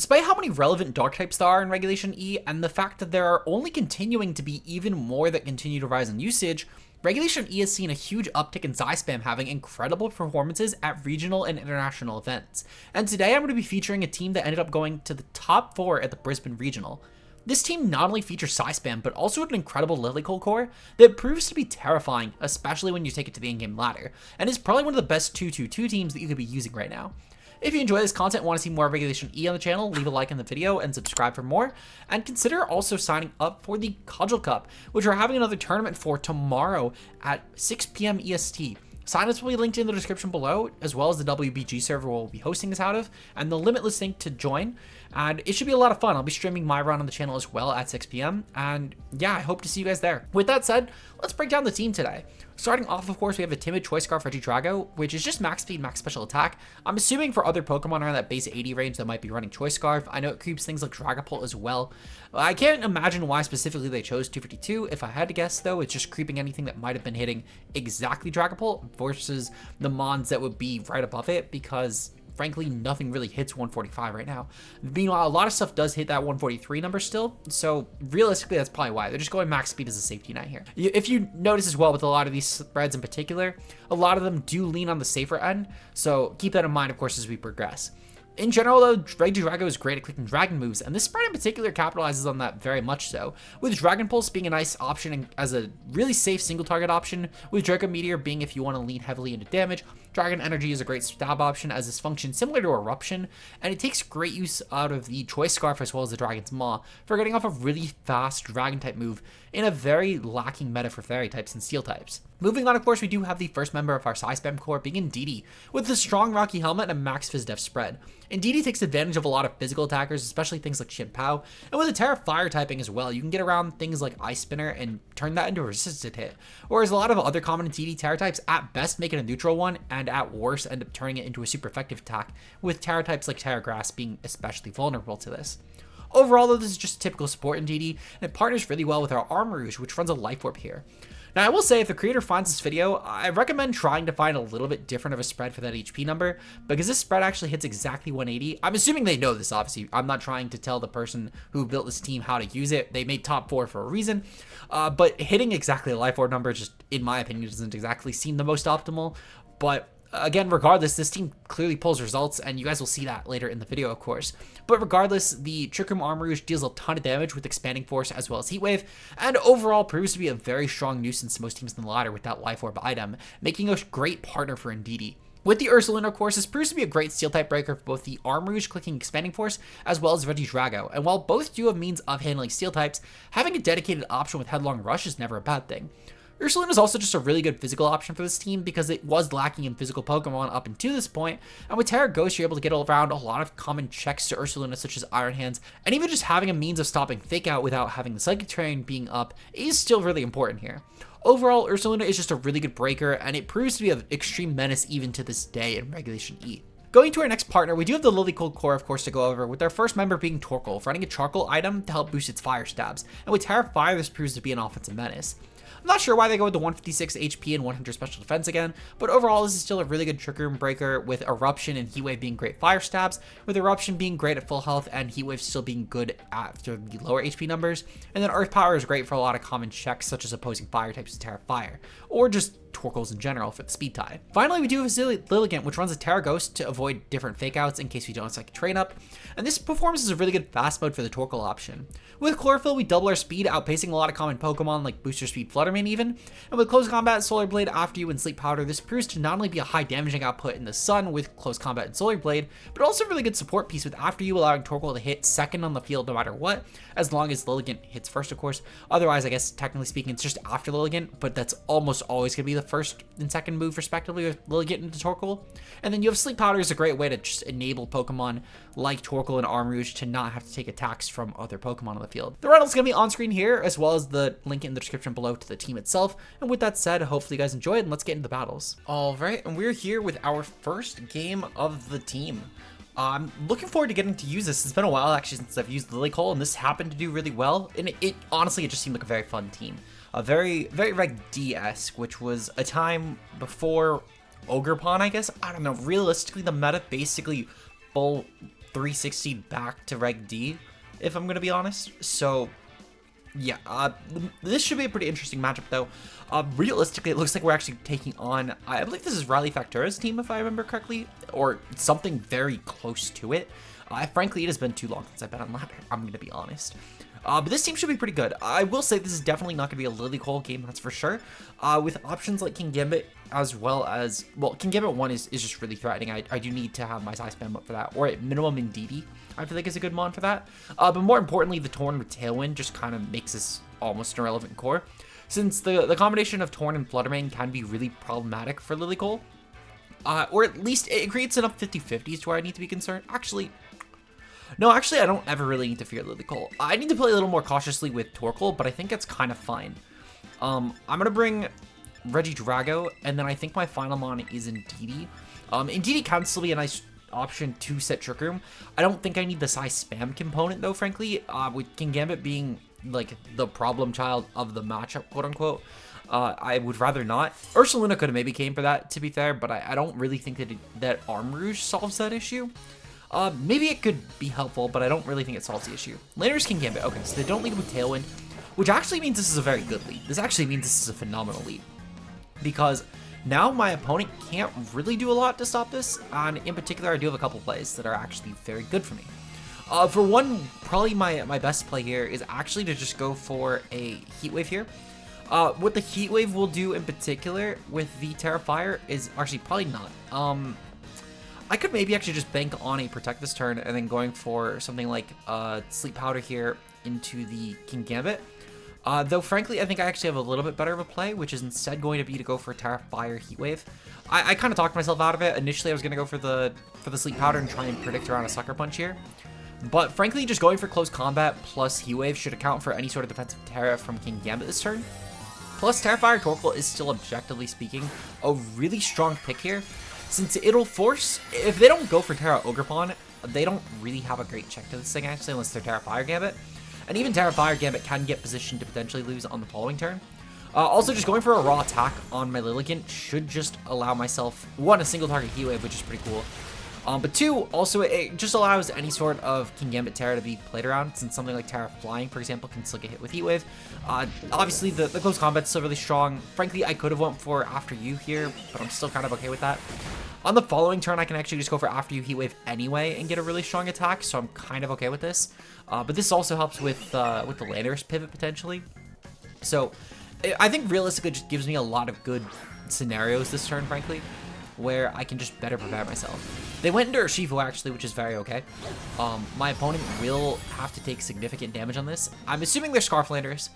Despite how many relevant dark types there are in Regulation E, and the fact that there are only continuing to be even more that continue to rise in usage, Regulation E has seen a huge uptick in Xy Spam having incredible performances at regional and international events. And today I'm going to be featuring a team that ended up going to the top 4 at the Brisbane Regional. This team not only features Xy Spam, but also an incredible Lilycole core that proves to be terrifying, especially when you take it to the in-game ladder, and is probably one of the best 2-2-2 teams that you could be using right now. If you enjoy this content and want to see more Regulation E on the channel, leave a like in the video and subscribe for more, and consider also signing up for the Cudgel Cup, which we're having another tournament for tomorrow at 6 p.m. EST. Signups will be linked in the description below, as well as the WBG server we'll be hosting this out of, and the limitless link to join, and it should be a lot of fun. I'll be streaming my run on the channel as well at 6 p.m, and yeah, I hope to see you guys there. With that said, let's break down the team today. Starting off, of course, we have a Timid Choice Scarf Regidrago, which is just max speed, max special attack. I'm assuming for other Pokemon around that base 80 range that might be running Choice Scarf. I know it creeps things like Dragapult as well. I can't imagine why specifically they chose 252. If I had to guess, though, it's just creeping anything that might have been hitting exactly Dragapult versus the Mons that would be right above it, because frankly, nothing really hits 145 right now. Meanwhile, a lot of stuff does hit that 143 number still, so realistically, that's probably why. They're just going max speed as a safety net here. If you notice as well with a lot of these spreads in particular, a lot of them do lean on the safer end, so keep that in mind, of course, as we progress. In general, though, Regidrago is great at clicking dragon moves, and this spread in particular capitalizes on that very much so, with Dragon Pulse being a nice option as a really safe single target option, with Draco Meteor being if you want to lean heavily into damage. Dragon Energy is a great stab option as this functions similar to Eruption, and it takes great use out of the Choice Scarf as well as the Dragon's Maw for getting off a really fast Dragon type move in a very lacking meta for Fairy types and Steel types. Moving on, of course, we do have the first member of our Xy Spam core being Indeedee, with the strong Rocky Helmet and a max Phys Def spread. Indeedee takes advantage of a lot of physical attackers, especially things like Shinpao, and with a Tera Fire typing as well, you can get around things like Ice Spinner and turn that into a resisted hit, whereas a lot of other common Indeedee Tera types at best make it a neutral one, and at worst end up turning it into a super effective attack, with Tera types like Tera Grass being especially vulnerable to this. Overall, though, this is just typical support Indeedee, and it partners really well with our Armarouge, which runs a Life Orb here. Now, I will say, if the creator finds this video, I recommend trying to find a little bit different of a spread for that HP number, because this spread actually hits exactly 180. I'm assuming they know this, obviously. I'm not trying to tell the person who built this team how to use it. They made top 4 for a reason, but hitting exactly a Life Orb number just, in my opinion, doesn't exactly seem the most optimal, but again, regardless, this team clearly pulls results, and you guys will see that later in the video, of course. But regardless, the Trick Room Armarouge deals a ton of damage with Expanding Force as well as Heat Wave, and overall proves to be a very strong nuisance to most teams in the ladder with that Life Orb item, making a great partner for Indeedee. With the Ursaluna, of course, this proves to be a great Steel type breaker for both the Armarouge clicking Expanding Force as well as Regidrago, and while both do have means of handling Steel types, having a dedicated option with Headlong Rush is never a bad thing. Ursaluna is also just a really good physical option for this team because it was lacking in physical Pokemon up until this point, and with Tera Ghost you're able to get around a lot of common checks to Ursaluna such as Iron Hands, and even just having a means of stopping Fake Out without having the Psychic Terrain being up is still really important here. Overall, Ursaluna is just a really good breaker, and it proves to be an extreme menace even to this day in Regulation E. Going to our next partner, we do have the Lilycole core, of course, to go over, with our first member being Torkoal, running a Charcoal item to help boost its fire stabs, and with Tera Fire this proves to be an offensive menace. I'm not sure why they go with the 156 HP and 100 special defense again, but overall this is still a really good Trick Room breaker, with Eruption and Heat Wave being great fire stabs, with Eruption being great at full health and Heat Wave still being good after the lower HP numbers, and then Earth Power is great for a lot of common checks such as opposing fire types to Tera Fire, or just Torkoals in general for the speed tie. Finally, we do have Lilligant, which runs a Tera Ghost to avoid different fake outs in case we don't Psychic Train up, and this performs as a really good fast mode for the Torkoal option. With Chlorophyll, we double our speed, outpacing a lot of common Pokemon like Booster Speed Fluttermane even, and with Close Combat, Solar Blade after you and Sleep Powder, this proves to not only be a high damaging output in the sun with Close Combat and Solar Blade, but also a really good support piece with after you allowing Torkoal to hit second on the field no matter what, as long as Lilligant hits first, of course. Otherwise, I guess technically speaking, it's just after Lilligant, but that's almost always going to be the first and second move respectively with Lilligant into Torkoal. And then you have Sleep Powder is a great way to just enable Pokemon like Torkoal and Armarouge to not have to take attacks from other Pokemon on the field. The Reynolds is going to be on screen here, as well as the link in the description below to the team itself. And with that said, hopefully you guys enjoyed, and let's get into the battles. All right, and we're here with our first game of the team. I'm looking forward to getting to use this. It's been a while actually since I've used Lilycole, and this happened to do really well. And it honestly, it just seemed like a very fun team. A very Reg D-esque, which was a time before Ogerpon, I guess. I don't know. Realistically, the meta basically full 360 back to Reg D, if I'm going to be honest. So, yeah, this should be a pretty interesting matchup, though. Realistically, it looks like we're actually taking on, I believe this is Riley Factura's team, if I remember correctly, or something very close to it. Frankly, it has been too long since I've been on ladder, I'm going to be honest. But this team should be pretty good. I will say this is definitely not going to be a Lilycole game, that's for sure. With options like Kingambit, as well as, well, Kingambit 1 is just really threatening. I do need to have my Psy Spam up for that, or at minimum Indeedee, I feel like is a good mon for that. But more importantly, the Torn with Tailwind just kind of makes this almost an irrelevant core, since the combination of Torn and Fluttermane can be really problematic for Lilycole. Or at least it creates enough 50-50s to where I need to be concerned. No, actually, I don't ever really need to fear Lilycole. I need to play a little more cautiously with Torkoal, but I think it's kind of fine. I'm going to bring Regidrago, and then I think my final mon is Indeedee. Indeedee can still be a nice option to set Trick Room. I don't think I need the Psy Spam component, though, frankly. With Kingambit being, like, the problem child of the matchup, quote-unquote, I would rather not. Ursaluna could have maybe came for that, to be fair, but I don't really think that Armarouge solves that issue. Maybe it could be helpful, but I don't really think it solves the issue. Laners can Gambit. Okay, so they don't lead with Tailwind, which actually means this is a very good lead. This actually means this is a phenomenal lead, because now my opponent can't really do a lot to stop this, and in particular, I do have a couple plays that are actually very good for me. For one, probably my best play here is actually to just go for a Heat Wave here. What the Heat Wave will do in particular with the Tera Fire is actually probably not. I could maybe actually just bank on a Protect this turn and then going for something like Sleep Powder here into the Kingambit. Though frankly, I think I actually have a little bit better of a play, which is instead going to be to go for Tera Fire Heat Wave. I kind of talked myself out of it. Initially, I was going to go for the Sleep Powder and try and predict around a Sucker Punch here. But frankly, just going for Close Combat plus Heat Wave should account for any sort of defensive Tera from Kingambit this turn. Plus, Tera Fire Torkoal is still, objectively speaking, a really strong pick here, since it'll force, if they don't go for Tera Ogerpon, they don't really have a great check to this thing, actually, unless they're Tera Fire Gambit. And even Tera Fire Gambit can get positioned to potentially lose on the following turn. Also, just going for a raw attack on my Lilligant should just allow myself, one, a single target Heat Wave, which is pretty cool. But two, also, it just allows any sort of Kingambit Tera to be played around, since something like Tera Flying, for example, can still get hit with Heat Wave. Obviously, the close combat's still really strong. Frankly, I could have went for After You here, but I'm still kind of okay with that. On the following turn, I can actually just go for After You Heat Wave anyway and get a really strong attack, so I'm kind of okay with this. But this also helps with the Landorus pivot, potentially. So, I think realistically it just gives me a lot of good scenarios this turn, frankly, where I can just better prepare myself. They went into Urshifu, actually, which is very okay. My opponent will have to take significant damage on this. I'm assuming they're Scarf Landers,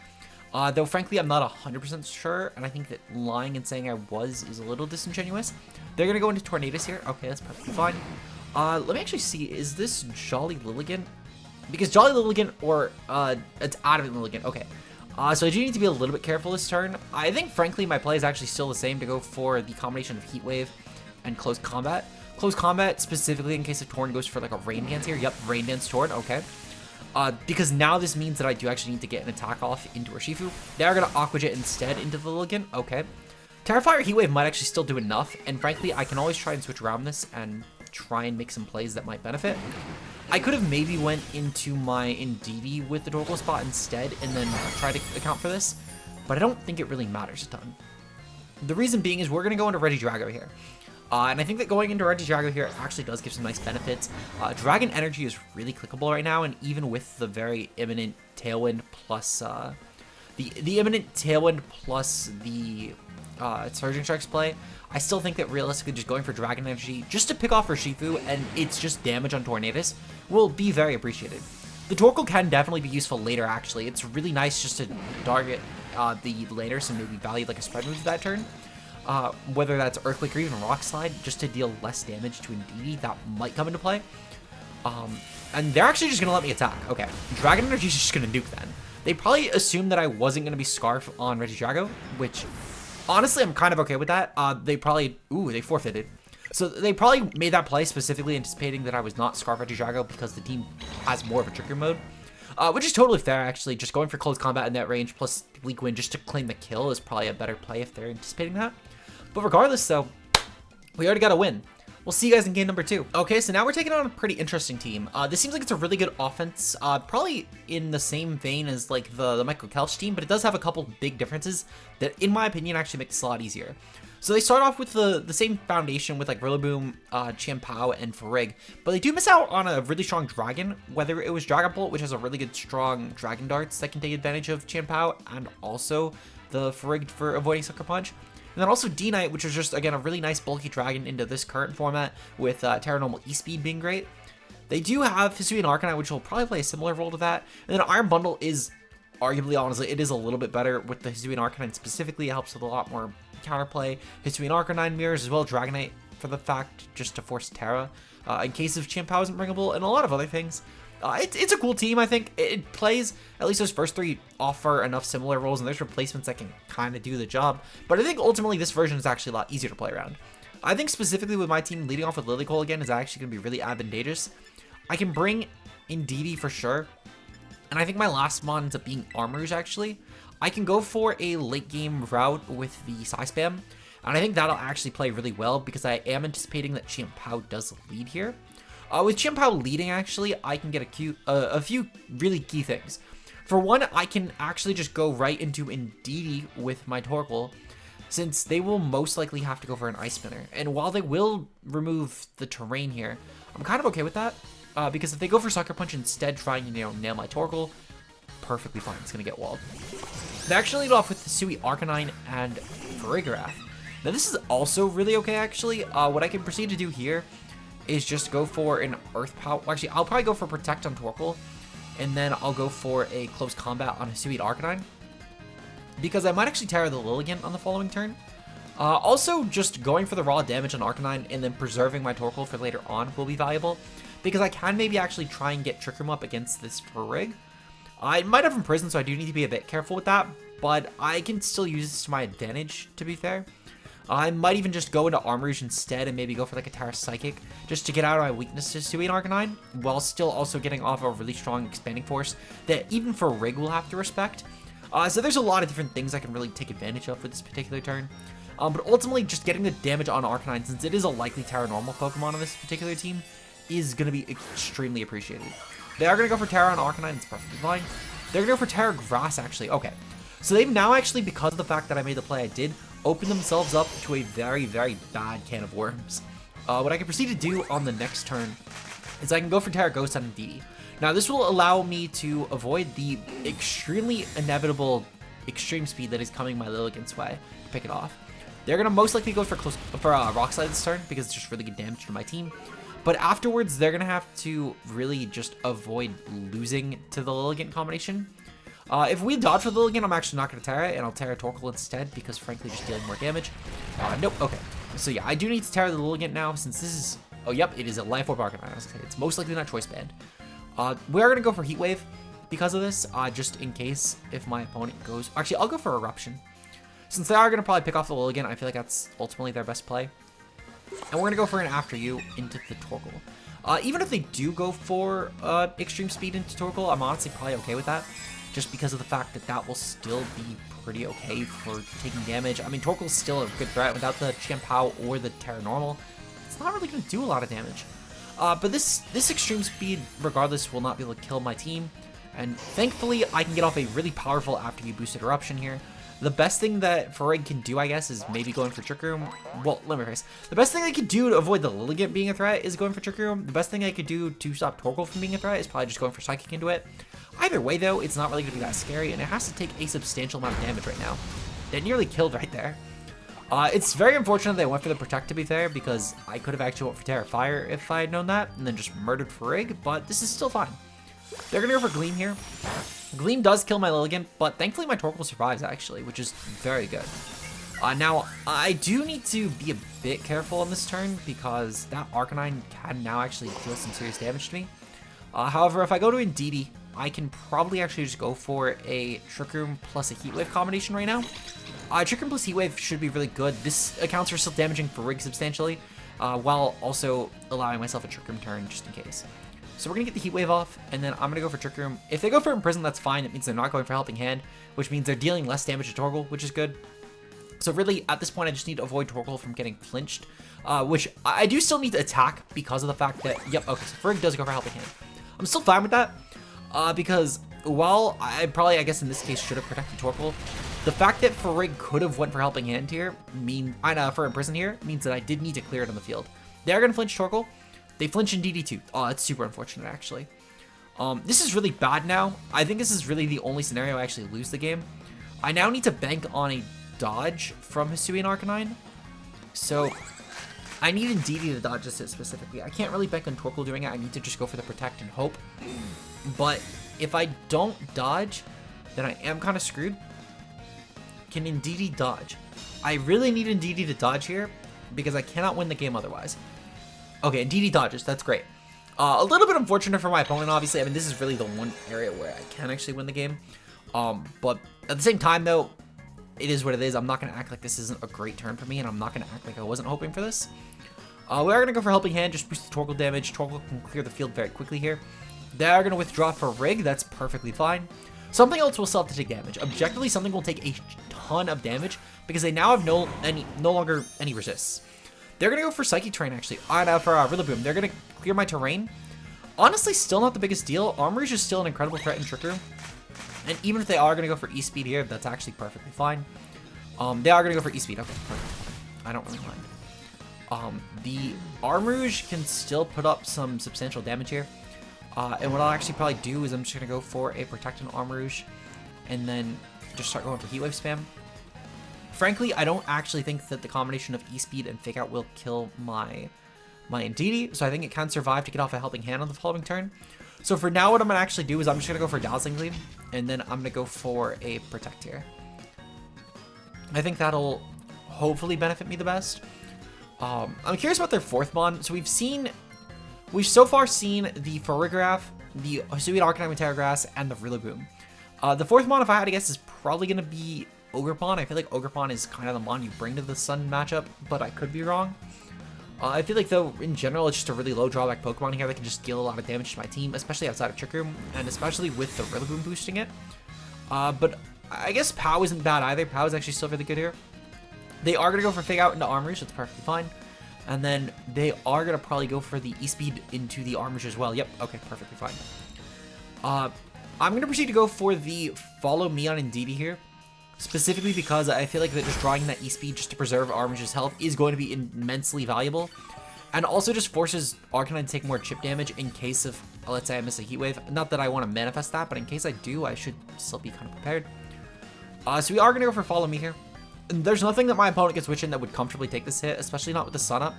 though frankly I'm not 100% sure, and I think that lying and saying I was is a little disingenuous. They're going to go into Tornadus here. Okay, that's perfectly fine. Let me actually see, is this Jolly Lilligant? Because Jolly Lilligant, or it's Adamant Lilligant, okay. So I do need to be a little bit careful this turn. I think, frankly, my play is actually still the same to go for the combination of Heat Wave and Close Combat. Close Combat, specifically in case if Torn goes for like a Rain Dance here. Yep, Rain Dance Torn, okay. Because now this means that I do actually need to get an attack off into Urshifu. They are going to Aqua Jet instead into the Lilligant, okay. Tera Fire Heat Wave might actually still do enough, and frankly, I can always try and switch around this and try and make some plays that might benefit. I could have maybe went into my Indeedee with the Torkoal spot instead and then try to account for this, but I don't think it really matters a ton. The reason being is we're going to go into Regidrago here. And I think that going into Regidrago here actually does give some nice benefits. Dragon Energy is really clickable right now, and even with the very imminent Tailwind plus the imminent Tailwind plus the Surging Strikes play, I still think that realistically just going for Dragon Energy just to pick off Urshifu and it's just damage on Tornadus will be very appreciated. The Torkoal can definitely be useful later, actually. It's really nice just to target the Landorus and maybe value like a spread move that turn. Whether that's Earthquake or even Rock Slide, just to deal less damage to Indeedee, that might come into play. And they're actually just going to let me attack. Okay, Dragon Energy is just going to nuke then. They probably assumed that I wasn't going to be Scarf on Regidrago, which, honestly, I'm kind of okay with that. They probably, they forfeited. So they probably made that play specifically anticipating that I was not Scarf Regidrago because the team has more of a trigger mode. Which is totally fair, actually. Just going for Close Combat in that range plus Bleak Wind just to claim the kill is probably a better play if they're anticipating that. But regardless, though, we already got a win. We'll see you guys in game number 2. Okay, so now we're taking on a pretty interesting team. This seems like it's a really good offense, probably in the same vein as like the Michael Kelch team, but it does have a couple big differences that, in my opinion, actually make this a lot easier. So they start off with the same foundation with like Rillaboom, Chien-Pao, and Farig, but they do miss out on a really strong dragon, whether it was Dragon Bolt, which has a really good strong dragon darts that can take advantage of Chien-Pao, and also the Farig for avoiding Sucker Punch. And then also D-Knight, which is just, again, a really nice bulky dragon into this current format with Tera Normal E-Speed being great. They do have Hisuian Arcanine, which will probably play a similar role to that. And then Iron Bundle is, arguably, honestly, it is a little bit better with the Hisuian Arcanine specifically. It helps with a lot more counterplay. Hisuian Arcanine mirrors as well, Dragonite for the fact, just to force Tera in case of Chien-Pao isn't bringable, and a lot of other things. It's a cool team, I think. It plays, at least those first 3 offer enough similar roles, and there's replacements that can kind of do the job. But I think ultimately this version is actually a lot easier to play around. I think specifically with my team leading off with Lilycole again is actually going to be really advantageous. I can bring Indeedee for sure, and I think my last mon ends up being Armarouge actually. I can go for a late game route with the Psy Spam, and I think that'll actually play really well because I am anticipating that Chien-Pao does lead here. With Chien-Pao leading, actually, I can get a few really key things. For one, I can actually just go right into Indeedee with my Torkoal, since they will most likely have to go for an Ice Spinner. And while they will remove the terrain here, I'm kind of okay with that, because if they go for Sucker Punch instead, trying to nail my Torkoal, perfectly fine. It's going to get walled. They actually lead off with the Hisuian Arcanine and Farigiraf. Now, this is also really okay, actually. What I can proceed to do here is just go for an Earth Power. Actually, I'll probably go for Protect on Torkoal, and then I'll go for a Close Combat on Hisuian Arcanine, because I might actually Tera the Lilligant on the following turn. Also, just going for the raw damage on Arcanine and then preserving my Torkoal for later on will be valuable, because I can maybe actually try and get Trick Room up against this Farig. I might have Imprison, so I do need to be a bit careful with that, but I can still use this to my advantage, to be fair. I might even just go into Armarouge instead and maybe go for like a Tera Psychic just to get out of my weaknesses to Hisuian Arcanine, while still also getting off a really strong Expanding Force that even for Rig will have to respect. So there's a lot of different things I can really take advantage of with this particular turn. But ultimately, just getting the damage on Arcanine, since it is a likely Tera Normal Pokemon on this particular team, is going to be extremely appreciated. They are going to go for Tera on Arcanine, it's perfectly fine. They're going to go for Tera Grass, actually. Okay. So they've now actually, because of the fact that I made the play I did, open themselves up to a very, very bad can of worms. What I can proceed to do on the next turn is I can go for Tera Ghost on Indeedee. Now, this will allow me to avoid the extremely inevitable extreme speed that is coming my Lilligant's way to pick it off. They're going to most likely go for Rock Slide this turn because it's just really good damage to my team. But afterwards, they're going to have to really just avoid losing to the Lilligant combination. If we dodge with Lilligant, I'm actually not going to Tera, and I'll Tera Torkoal instead, because frankly, just dealing more damage. Nope, okay. So yeah, I do need to Tera the Lilligant now, since this is... Oh, yep, it is a Life Orb Arcanine. It's most likely not Choice Band. We are going to go for Heat Wave because of this, just in case if my opponent goes... Actually, I'll go for Eruption. Since they are going to probably pick off the Lilligant, I feel like that's ultimately their best play. And we're going to go for an After You into the Torkoal. Even if they do go for Extreme Speed into Torkoal, I'm honestly probably okay with that, just because of the fact that that will still be pretty okay for taking damage. I mean, Torkoal's still a good threat without the Chien-Pao or the Tera Normal. It's not really going to do a lot of damage. But this Extreme Speed, regardless, will not be able to kill my team. And thankfully, I can get off a really powerful After You boosted Eruption here. The best thing that Farig can do, I guess, is maybe going for Trick Room. Well, let me rephrase. The best thing I could do to avoid the Lilligant being a threat is going for Trick Room. The best thing I could do to stop Torkoal from being a threat is probably just going for Psychic into it. Either way, though, it's not really going to be that scary, and it has to take a substantial amount of damage right now. That nearly killed right there. It's very unfortunate they went for the Protect, to be fair, because I could have actually went for Tera Fire if I had known that, and then just murdered Farig, but this is still fine. They're going to go for Gleam here. Gleam does kill my Lilligant, but thankfully my Torkoal survives, actually, which is very good. Now, I do need to be a bit careful on this turn, because that Arcanine can now actually deal some serious damage to me. However, if I go to Indeedee, I can probably actually just go for a Trick Room plus a Heat Wave combination right now. Trick Room plus Heat Wave should be really good. This accounts for still damaging Farig substantially, while also allowing myself a Trick Room turn just in case. So we're going to get the Heat Wave off, and then I'm going to go for Trick Room. If they go for Imprison, that's fine. It means they're not going for Helping Hand, which means they're dealing less damage to Torkoal, which is good. So really, at this point, I just need to avoid Torkoal from getting flinched, which I do still need to attack because of the fact that, yep, okay, so Frigg does go for Helping Hand. I'm still fine with that, because while I probably, I guess in this case, should have protected Torkoal, the fact that Frigg could have went for Helping Hand here, for Imprison here, means that I did need to clear it on the field. They are going to flinch Torkoal. They flinch Indeedee too. Oh, that's super unfortunate, actually. This is really bad now. I think this is really the only scenario I actually lose the game. I now need to bank on a dodge from Hisuian Arcanine. So I need Indeedee to dodge this hit specifically. I can't really bank on Torkoal doing it. I need to just go for the protect and hope. But if I don't dodge, then I am kind of screwed. Can Indeedee dodge? I really need Indeedee to dodge here because I cannot win the game otherwise. Okay, Indeedee dodges. That's great. A little bit unfortunate for my opponent, obviously. I mean, this is really the one area where I can actually win the game. But at the same time, though, it is what it is. I'm not going to act like this isn't a great turn for me, and I'm not going to act like I wasn't hoping for this. We are going to go for Helping Hand, just boost the Torkoal damage. Torkoal can clear the field very quickly here. They are going to withdraw for Rig. That's perfectly fine. Something else will still have to take damage. Objectively, something will take a ton of damage because they now have no longer any resists. They're going to go for Psychic Terrain, actually. For Rillaboom, they're going to clear my terrain. Honestly, still not the biggest deal. Armarouge is still an incredible threat in Trick Room. And even if they are going to go for E-Speed here, that's actually perfectly fine. They are going to go for E-Speed. Okay, perfect. I don't really mind. The Armarouge can still put up some substantial damage here. And what I'll actually probably do is I'm just going to go for a Protect on Armarouge and then just start going for Heat Wave spam. Frankly, I don't actually think that the combination of E-Speed and Fake Out will kill my Indeedee, so I think it can survive to get off a Helping Hand on the following turn. So for now, what I'm going to actually do is I'm just going to go for Dazzling Gleam, and then I'm going to go for a Protect here. I think that'll hopefully benefit me the best. I'm curious about their fourth Mon. So we've so far seen the Farigiraf, the Hisuian Arcanine with Tera Grass, and the Rillaboom. The fourth Mon, if I had to guess, is probably going to be Ogerpon. I feel like Ogerpon is kind of the Mon you bring to the Sun matchup, but I could be wrong. I feel like, though, in general, it's just a really low drawback Pokemon here that can just deal a lot of damage to my team, especially outside of Trick Room, and especially with the Rillaboom boosting it. But I guess Pow isn't bad either. Pow is actually still really good here. They are going to go for Fake Out into Armarouge, that's perfectly fine. And then they are going to probably go for the E-Speed into the Armarouge as well. Yep, okay, perfectly fine. I'm going to proceed to go for the Follow Me on Indeedee here. Specifically because I feel like that just drawing that E-Speed just to preserve Armouge's health is going to be immensely valuable. And also just forces Arcanine to take more chip damage in case of, let's say I miss a Heat Wave. Not that I want to manifest that, but in case I do, I should still be kind of prepared. So we are going to go for Follow Me here. And there's nothing that my opponent can switch in that would comfortably take this hit, especially not with the Sun up.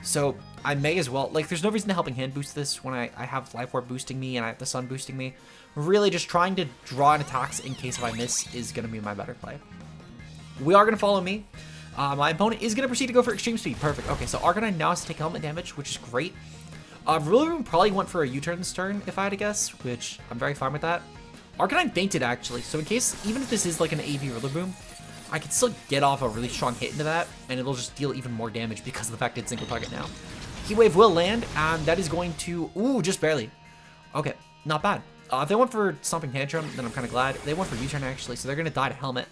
So I may as well, like, there's no reason to Helping Hand boost this when I have Life Orb boosting me and I have the Sun boosting me. Really just trying to draw in attacks in case if I miss is going to be my better play. We are going to Follow Me. My opponent is going to proceed to go for Extreme Speed. Perfect. Okay, so Arcanine now has to take helmet damage, which is great. Rillaboom probably went for a U-turn this turn, if I had to guess, which I'm very fine with that. Arcanine fainted, actually, so in case, even if this is like an AV Rillaboom, I can still get off a really strong hit into that, and it'll just deal even more damage because of the fact that it's single target now. Heat Wave will land, and that is going to... Ooh, just barely. Okay, not bad. If they went for Stomping Tantrum, then I'm kind of glad. They went for U-turn, actually, so they're going to die to Helmet,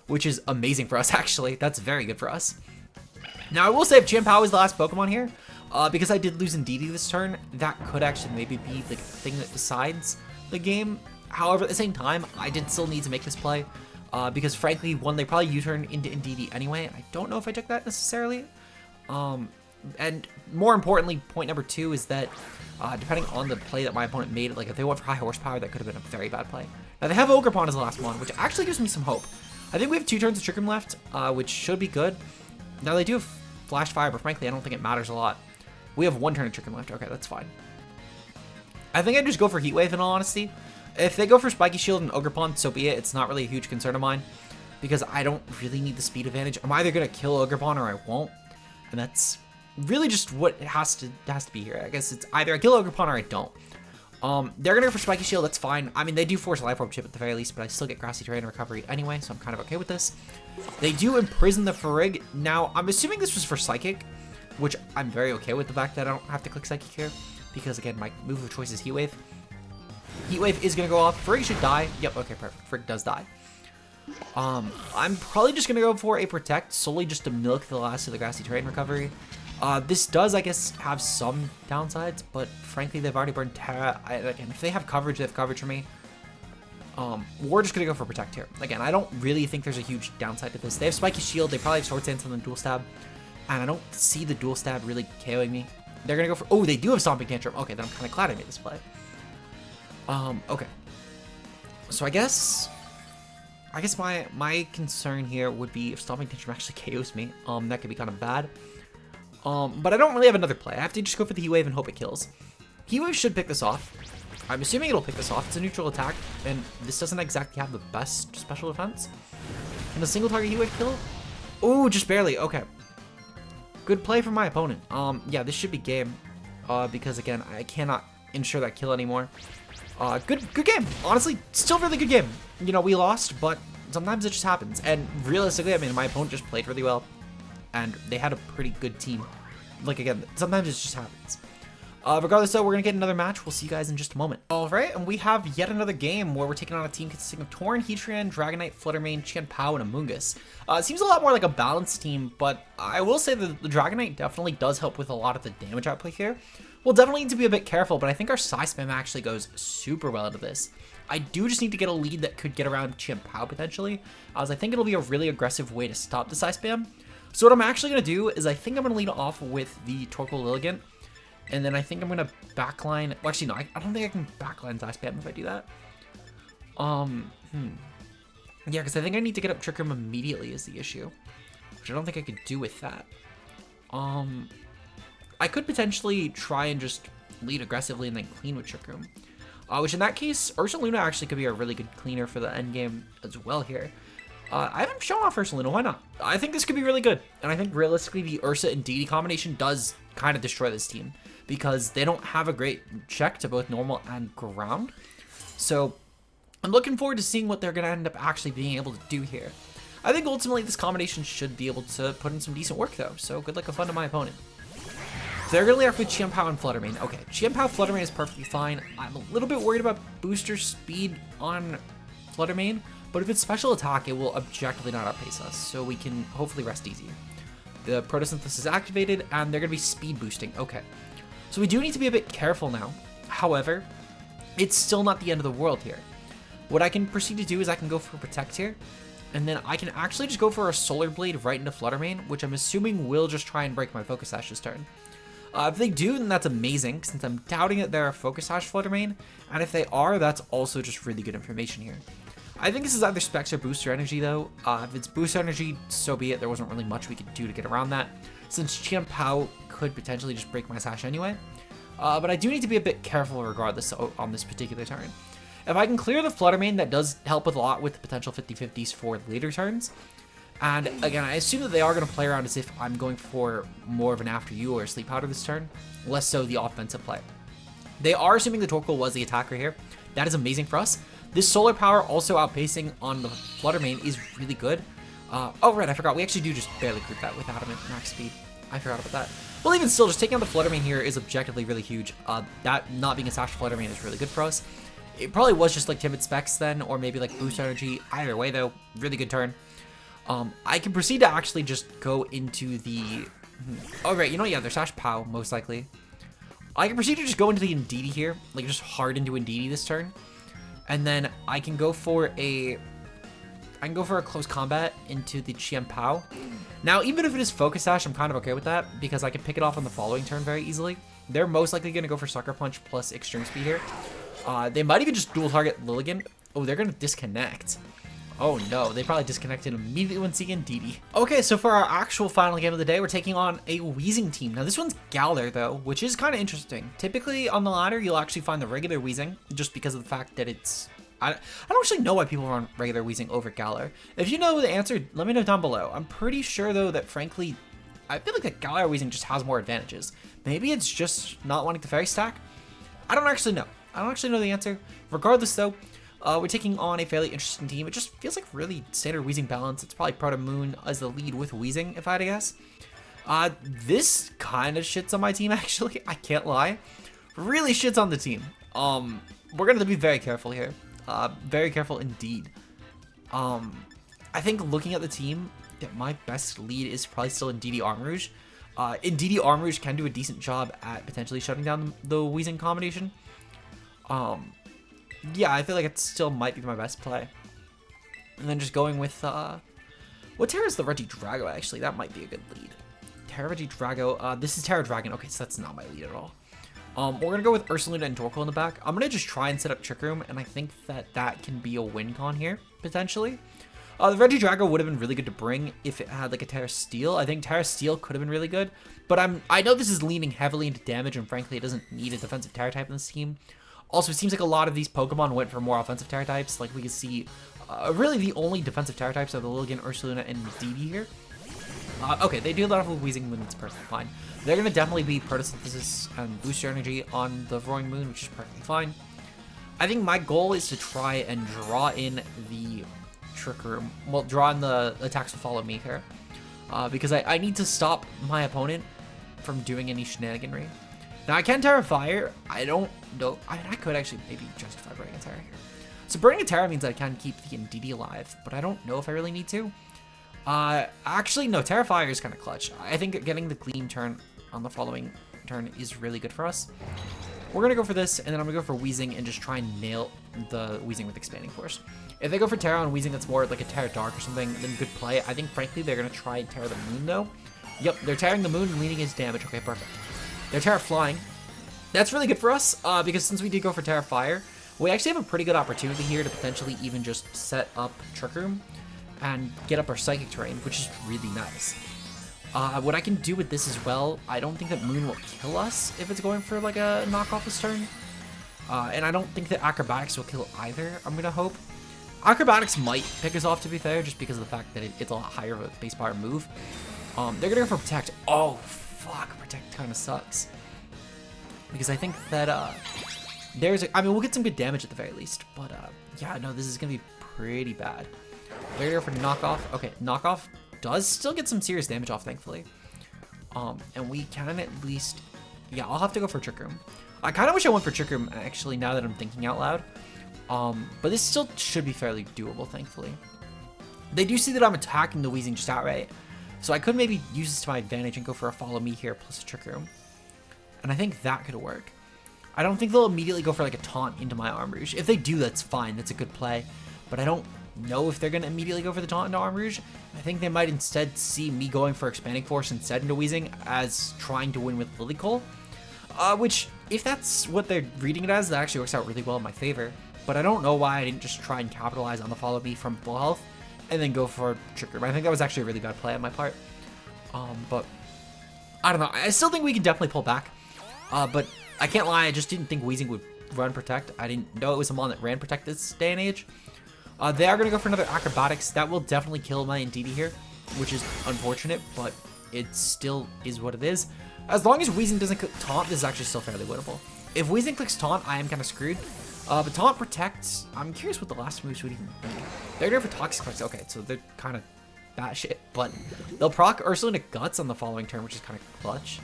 which is amazing for us, actually. That's very good for us. Now, I will say if Chien-Pao is the last Pokemon here, because I did lose Indeedee this turn, that could actually maybe be the thing that decides the game. However, at the same time, I did still need to make this play. Because frankly, one, they probably U-turn into Indeedee anyway. I don't know if I took that necessarily. And more importantly, point number two is that depending on the play that my opponent made, like if they went for high horsepower, that could have been a very bad play. Now they have Ogerpon as the last one, which actually gives me some hope. I think we have 2 turns of Trick Room left, which should be good. Now they do have Flash Fire, but frankly, I don't think it matters a lot. We have 1 turn of Trick Room left. Okay, that's fine. I think I'd just go for Heat Wave in all honesty. If they go for Spiky Shield and Ogerpon, so be it. It's not really a huge concern of mine because I don't really need the speed advantage. I'm either going to kill Ogerpon or I won't. And that's really just what it has to be here. I guess it's either I kill Ogerpon or I don't. They're going to go for Spiky Shield. That's fine. I mean, they do force a Life Orb chip at the very least, but I still get Grassy Terrain recovery anyway, so I'm kind of okay with this. They do Imprison the Farig. Now, I'm assuming this was for Psychic, which I'm very okay with the fact that I don't have to click Psychic here because, again, my move of choice is Heat Wave. Heat Wave is going to go off. Frigg should die. Yep, okay, perfect. Frigg does die. I'm probably just going to go for a Protect, solely just to milk the last of the Grassy Terrain recovery. This does, I guess, have some downsides, but frankly, they've already burned Tera. Again, if they have coverage, they have coverage for me. We're just going to go for Protect here. Again, I don't really think there's a huge downside to this. They have Spiky Shield, they probably have Sword Stance and then Dual Stab, and I don't see the Dual Stab really KOing me. They're going to go for... Oh, they do have Stomping Tantrum. Okay, then I'm kind of glad I made this play. Okay. So I guess my concern here would be if Stomping Tantrum actually KOs me. That could be kind of bad. But I don't really have another play. I have to just go for the Heat Wave and hope it kills. Heat Wave should pick this off. I'm assuming it'll pick this off. It's a neutral attack, and this doesn't exactly have the best special defense. And a single target Heat Wave kill? Oh, just barely. Okay. Good play from my opponent. Yeah, this should be game. Because again, I cannot ensure that kill anymore. Good game. Honestly, still really good game. You know, we lost, but sometimes it just happens. And realistically, I mean, my opponent just played really well, and they had a pretty good team. Like, again, sometimes it just happens. Regardless, though, we're going to get another match. We'll see you guys in just a moment. All right, and we have yet another game where we're taking on a team consisting of Tauren, Heatran, Dragonite, Fluttermane, Chien-Pao, and Amoonguss. It seems a lot more like a balanced team, but I will say that the Dragonite definitely does help with a lot of the damage output here. We'll definitely need to be a bit careful, but I think our Psy Spam actually goes super well into this. I do just need to get a lead that could get around Chien-Pao potentially, as I think it'll be a really aggressive way to stop the Psy Spam. So what I'm actually going to do is I think I'm going to lead off with the Torkoal Lilligant. And then I think I'm going to backline... Well, actually, no. I don't think I can backline Psy Spam if I do that. Yeah, because I think I need to get up Trick Room immediately is the issue. Which I don't think I could do with that. I could potentially try and just lead aggressively and then clean with Trick Room. Which in that case, Ursaluna actually could be a really good cleaner for the end game as well here. I haven't shown off Ursaluna. Why not? I think this could be really good. And I think realistically, the Ursa and Indeedee combination does kind of destroy this team, because they don't have a great check to both normal and ground. So I'm looking forward to seeing what they're going to end up actually being able to do here. I think ultimately this combination should be able to put in some decent work though. So good luck and fun to my opponent. They're going to lead off with Chien-Pao and Fluttermane. Okay, Chien-Pao Fluttermane is perfectly fine. I'm a little bit worried about booster speed on Fluttermane, but if it's special attack, it will objectively not outpace us, so we can hopefully rest easy. The Photosynthesis is activated, and they're going to be speed boosting. Okay. So we do need to be a bit careful now. However, it's still not the end of the world here. What I can proceed to do is I can go for Protect here, and then I can actually just go for a Solar Blade right into Fluttermane, which I'm assuming will just try and break my Focus Sash this turn. If they do, then that's amazing, since I'm doubting that they're a Focus Sash Fluttermane, and if they are, that's also just really good information here. I think this is either Specs or Booster Energy, though. If it's Booster Energy, so be it. There wasn't really much we could do to get around that, since Chien-Pao could potentially just break my Sash anyway. But I do need to be a bit careful regardless on this particular turn. If I can clear the Fluttermane, that does help with a lot with the potential 50-50s for later turns. And again, I assume that they are going to play around as if I'm going for more of an After You or a Sleep Powder this turn, less so the offensive play. They are assuming the Torkoal was the attacker here. That is amazing for us. This Solar Power also outpacing on the Fluttermane is really good. Oh, right, I forgot. We actually do just barely group that with Adamant max speed. I forgot about that. Well, even still, just taking out the Fluttermane here is objectively really huge. That not being a Sash Fluttermane is really good for us. It probably was just like Timid Specs then, or maybe like Boost Energy. Either way, though, really good turn. I can proceed to actually just go into the... Oh, right, you know, yeah, they're Sash Pow, most likely. I can proceed to just go into the Indeedee here, like just hard into Indeedee this turn. And then I can go for a close combat into the Chien-Pao. Now, even if it is Focus Sash, I'm kind of okay with that, because I can pick it off on the following turn very easily. They're most likely going to go for Sucker Punch plus Extreme Speed here. They might even just dual target Lilligant. Oh, they're going to disconnect. Oh no, they probably disconnected immediately when seeing Indeedee. Okay, so for our actual final game of the day, we're taking on a Weezing team. Now this one's Galar though, which is kind of interesting. Typically on the ladder, you'll actually find the regular Weezing, just because of the fact that it's... I don't actually know why people run regular Weezing over Galar. If you know the answer, let me know down below. I'm pretty sure though that frankly, I feel like that Galar Weezing just has more advantages. Maybe it's just not wanting to fairy stack? I don't actually know. I don't actually know the answer. Regardless though, we're taking on a fairly interesting team. It just feels like really standard Weezing balance. It's probably Proto Moon as the lead with Weezing, if I had to guess. This kind of shits on my team, actually. I can't lie. Really shits on the team. We're going to be very careful here. Very careful indeed. I think looking at the team, that my best lead is probably still Indeedee Armarouge. Indeedee Armarouge can do a decent job at potentially shutting down the Weezing combination. Yeah, I feel like it still might be my best play. And then just going with, what Tera is the Regidrago, actually? That might be a good lead. Tera Regidrago, this is Tera Dragon. Okay, so that's not my lead at all. We're gonna go with Ursaluna and Torkoal in the back. I'm gonna just try and set up Trick Room, and I think that that can be a win con here, potentially. The Regidrago would have been really good to bring if it had like a Tera Steel. I think Tera Steel could have been really good, but I know this is leaning heavily into damage, and frankly, it doesn't need a defensive Tera type in this team. Also, it seems like a lot of these Pokemon went for more offensive Tera types. Like we can see, really the only defensive Tera types are the Lilligant, Ursaluna, and Indeedee here. Okay, they do a lot of Weezing Moon, it's perfectly fine. They're gonna definitely be Photosynthesis and Booster Energy on the Roaring Moon, which is perfectly fine. I think my goal is to try and draw in the Trick Room. Well, draw in the attacks will follow me here. Because I need to stop my opponent from doing any shenaniganry. Now, I can Tera Fire. I don't know. I mean, I could actually maybe justify burning a Tera here. So burning a Tera means that I can keep the Indeedee alive, but I don't know if I really need to. Actually, no, Tera Fire is kind of clutch. I think getting the Gleam turn on the following turn is really good for us. We're going to go for this, and then I'm going to go for Weezing and just try and nail the Weezing with Expanding Force. If they go for Tera on Weezing that's more like a Tera Dark or something, then good play. I think, frankly, they're going to try and Tera the Moon, though. Yep, they're tearing the Moon and leading his damage. Okay, perfect. They're Tera Flying. That's really good for us, because since we did go for Tera Fire, we actually have a pretty good opportunity here to potentially even just set up Trick Room and get up our Psychic Terrain, which is really nice. What I can do with this as well, I don't think that Moon will kill us if it's going for like a knockoff this turn. And I don't think that Acrobatics will kill either, I'm going to hope. Acrobatics might pick us off, to be fair, just because of the fact that it's a lot higher of a base power move. They're going to go for Protect. Oh, fuck, Protect kind of sucks. Because I think that, I mean, we'll get some good damage at the very least. But, yeah, no, this is going to be pretty bad. They're going to go for Knockoff. Okay, Knockoff does still get some serious damage off, thankfully. And we can at least... Yeah, I'll have to go for Trick Room. I kind of wish I went for Trick Room, actually, now that I'm thinking out loud. But this still should be fairly doable, thankfully. They do see that I'm attacking the Weezing just outright. So I could maybe use this to my advantage and go for a Follow Me here plus a Trick Room. And I think that could work. I don't think they'll immediately go for like a Taunt into my Armarouge. If they do, that's fine. That's a good play. But I don't know if they're going to immediately go for the Taunt into Armarouge. I think they might instead see me going for Expanding Force instead into Weezing as trying to win with Lilycole. Which, if that's what they're reading it as, that actually works out really well in my favor. But I don't know why I didn't just try and capitalize on the Follow Me from full health and then go for Trick Room. I think that was actually a really bad play on my part. But I don't know. I still think we can definitely pull back. But I can't lie, I just didn't think Weezing would run Protect. I didn't know it was a mon that ran Protect this day and age. They are going to go for another Acrobatics. That will definitely kill my Indeedee here, which is unfortunate, but it still is what it is. As long as Weezing doesn't click Taunt, this is actually still fairly winnable. If Weezing clicks Taunt, I am kind of screwed. But Taunt protects. I'm curious what the last moves would even be. They're going for Toxic Effects. Okay, so they're kind of batshit, but they'll proc Ursaluna Guts on the following turn, which is kind of clutch.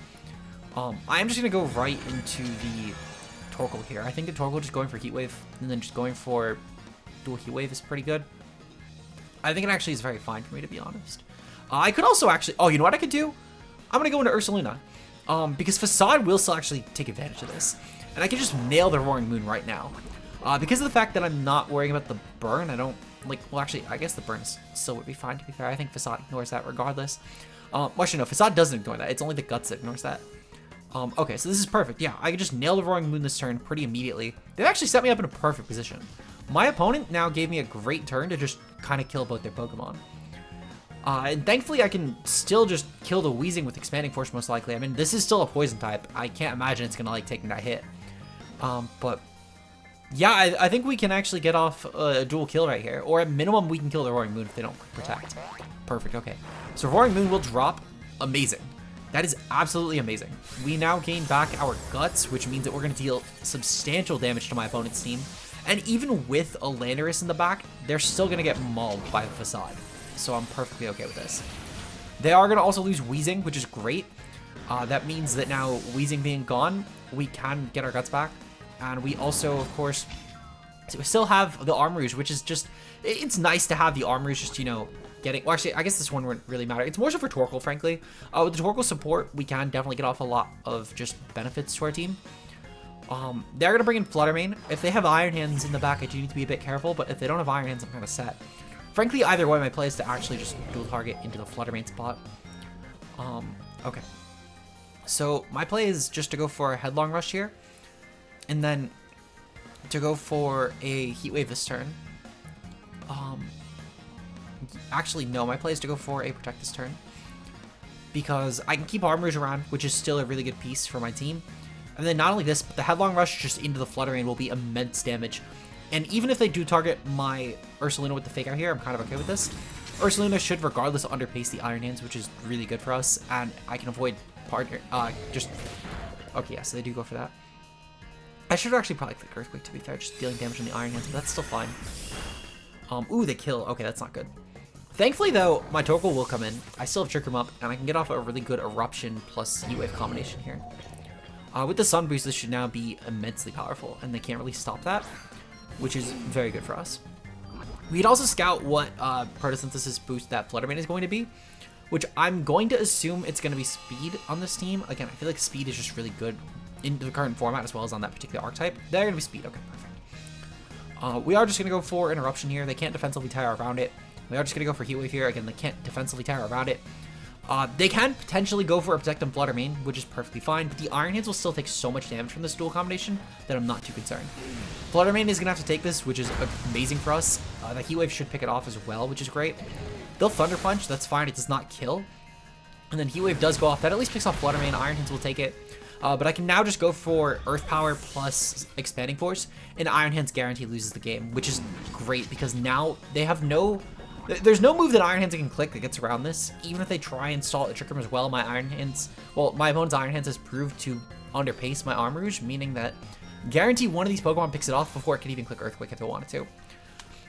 I am just going to go right into the Torkoal here. I think the Torkoal just going for Heat Wave and then just going for dual Heat Wave is pretty good. I think it actually is very fine for me, to be honest. I could also actually... Oh, you know what I could do? I'm going to go into Ursaluna. Because Facade will still actually take advantage of this. And I can just nail the Roaring Moon right now. Because of the fact that I'm not worrying about the burn, I don't... Like, well, actually, I guess the burn still would be fine, to be fair. I think Facade ignores that regardless. Well, actually, no, Facade doesn't ignore that. It's only the Guts that ignores that. Okay, so this is perfect. Yeah, I can just nail the Roaring Moon this turn pretty immediately. They've actually set me up in a perfect position. My opponent now gave me a great turn to just kind of kill both their Pokemon. And thankfully, I can still just kill the Weezing with Expanding Force, most likely. I mean, this is still a Poison type. I can't imagine it's going to, like, take that hit. But, yeah, I think we can actually get off a dual kill right here. Or at minimum, we can kill the Roaring Moon if they don't Protect. Perfect, okay. So Roaring Moon will drop. Amazing. That is absolutely amazing. We now gain back our Guts, which means that we're going to deal substantial damage to my opponent's team. And even with a Landorus in the back, they're still going to get mauled by the Facade. So I'm perfectly okay with this. They are going to also lose Weezing, which is great. That means that now Weezing being gone, we can get our Guts back. And we also, of course, we still have the Armarouge, which is just, it's nice to have the Armarouge just, you know, getting, well, actually, I guess this one wouldn't really matter. It's more so for Torkoal, frankly. With the Torkoal support, we can definitely get off a lot of just benefits to our team. They're going to bring in Fluttermane. If they have Iron Hands in the back, I do need to be a bit careful, but if they don't have Iron Hands, I'm kind of set. Frankly, either way, my play is to actually just dual target into the Fluttermane spot. Okay. So my play is just to go for a Headlong Rush here, and then to go for a Heat Wave this turn. Actually, no, my play is to go for a Protect this turn, because I can keep Armarouge around, which is still a really good piece for my team. And then not only this, but the Headlong Rush just into the Fluttermane will be immense damage. And even if they do target my Ursaluna with the Fake Out here, I'm kind of okay with this. Ursaluna should regardless underpace the Iron Hands, which is really good for us, and I can avoid partner, okay, yeah, so they do go for that. I should actually probably click Earthquake, to be fair, just dealing damage on the Iron Hands, but that's still fine. Ooh, they kill. Okay, that's not good. Thankfully, though, my Torkoal will come in. I still have Trick Room up, and I can get off a really good Eruption plus Heat Wave combination here. With the Sun Boost, this should now be immensely powerful, and they can't really stop that, which is very good for us. We'd also scout what Photosynthesis boost that Fluttermane is going to be, which I'm going to assume it's going to be Speed on this team. Again, I feel like Speed is just really good in the current format as well as on that particular archetype. They're going to be Speed. Okay, perfect. We are just going to go for an Eruption here. They can't defensively Tera around it. We are just going to go for Heat Wave here. Again, they can't defensively Tera around it. They can potentially go for a Protect and Fluttermane, which is perfectly fine, but the Iron Hands will still take so much damage from this dual combination that I'm not too concerned. Fluttermane is going to have to take this, which is amazing for us. The Heat Wave should pick it off as well, which is great. They'll Thunder Punch, that's fine, it does not kill. And then Heat Wave does go off, that at least picks off Fluttermane, Iron Hands will take it. But I can now just go for Earth Power plus Expanding Force, and Iron Hands guarantee loses the game, which is great because now they have there's no move that Iron Hands can click that gets around this. Even if they try and stall the Trick Room as well, my opponent's Iron Hands has proved to underpace my Armarouge, meaning that guarantee one of these Pokemon picks it off before it can even click Earthquake if it wanted to.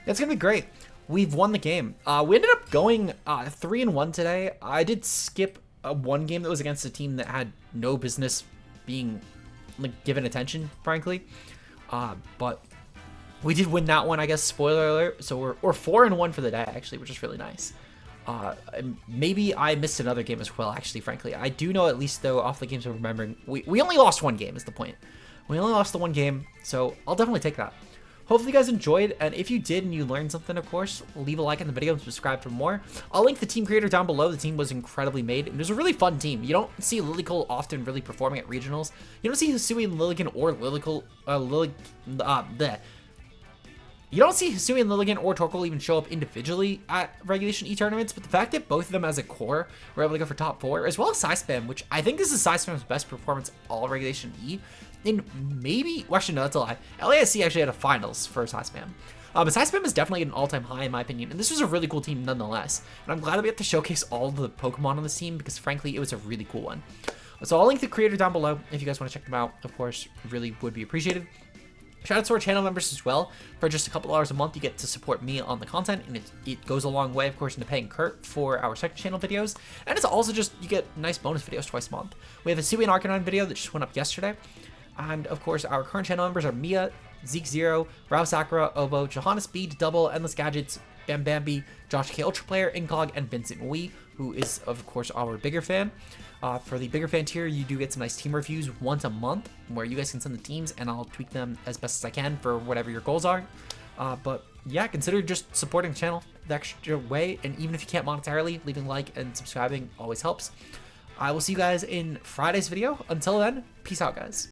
That's going to be great. We've won the game. We ended up going 3-1 today. I did skip one game that was against a team that had no business being given attention, frankly. But we did win that one, I guess, spoiler alert. So we're 4-1 for the day, actually, which is really nice. Maybe I missed another game as well, actually, frankly. I do know, at least, though, off the games I'm remembering, we only lost one game is the point. We only lost the one game, so I'll definitely take that. Hopefully you guys enjoyed, and if you did and you learned something, of course, leave a like in the video and subscribe for more. I'll link the team creator down below. The team was incredibly made, and it was a really fun team. You don't see Lilycole often really performing at regionals. You don't see Hisui and Lilligant or You don't see Hisui and Lilligant or Torkoal even show up individually at Regulation E tournaments, but the fact that both of them as a core were able to go for top 4, as well as Spam, which I think this is Spam's best performance all Regulation E, and maybe, well, actually no, that's a lie. LASC actually had a finals for Spam. But Spam is definitely an all-time high in my opinion, and this was a really cool team nonetheless. And I'm glad that we have to showcase all the Pokemon on this team because frankly, it was a really cool one. So I'll link the creator down below if you guys want to check them out. Of course, really would be appreciated. Shout out to our channel members as well. For just a couple dollars a month, you get to support me on the content, and it goes a long way, of course, into paying Kurt for our second channel videos. And it's also just, you get nice bonus videos twice a month. We have a Hisui and Arcanine video that just went up yesterday. And, of course, our current channel members are Mia, Zeke Zero, Rao Sakura, Obo, Johannes Speed, Double, Endless Gadgets, Bam Bambi, Josh K Ultra Player, Incog, and Vincent Wee, who is, of course, our bigger fan. For the bigger fan tier, you do get some nice team reviews once a month where you guys can send the teams and I'll tweak them as best as I can for whatever your goals are. But yeah, consider just supporting the channel the extra way. And even if you can't monetarily, leaving a like and subscribing always helps. I will see you guys in Friday's video. Until then, peace out, guys.